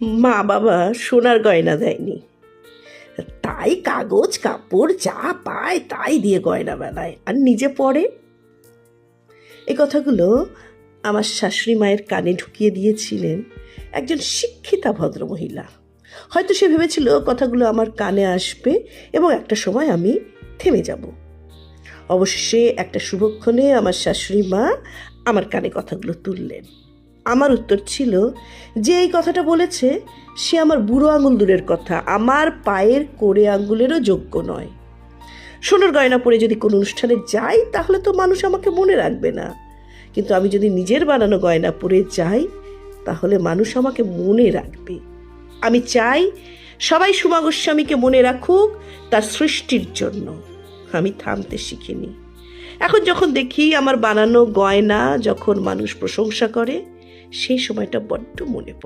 মা বাবা সোনার গয়না দেয়নি, তাই কাগজ কাপড় যা পায় তাই দিয়ে গয়না বানায় আর নিজে পড়ে। এই কথাগুলো আমার শাশুড়ি মায়ের কানে ঢুকিয়ে দিয়েছিলেন একজন শিক্ষিতা ভদ্রমহিলা। হয়তো সে ভেবেছিল কথাগুলো আমার কানে আসবে এবং একটা সময় আমি থেমে যাব। অবশেষে একটা শুভক্ষণে আমার শাশুড়ি মা আমার কানে কথাগুলো তুললেন। আমার উত্তর ছিল যে এই কথাটা বলেছে সে আমার বুড়ো আঙুল দূরের কথা, আমার পায়ের কোড়ে আঙুলেরও যোগ্য নয়। সোনার গয়না পরে যদি কোনো অনুষ্ঠানে যাই তাহলে তো মানুষ আমাকে মনে রাখবে না, কিন্তু আমি যদি নিজের বানানো গয়না পরে যাই তাহলে মানুষ আমাকে মনে রাখবে। আমি চাই সবাই সুমা গোস্বামীকে মনে রাখুক তার সৃষ্টির জন্য। আমি থামতে শিখিনি। এখন যখন দেখি আমার বানানো গয়না যখন মানুষ প্রশংসা করে, সেই সময়টা বড্ড মনে পড়ে।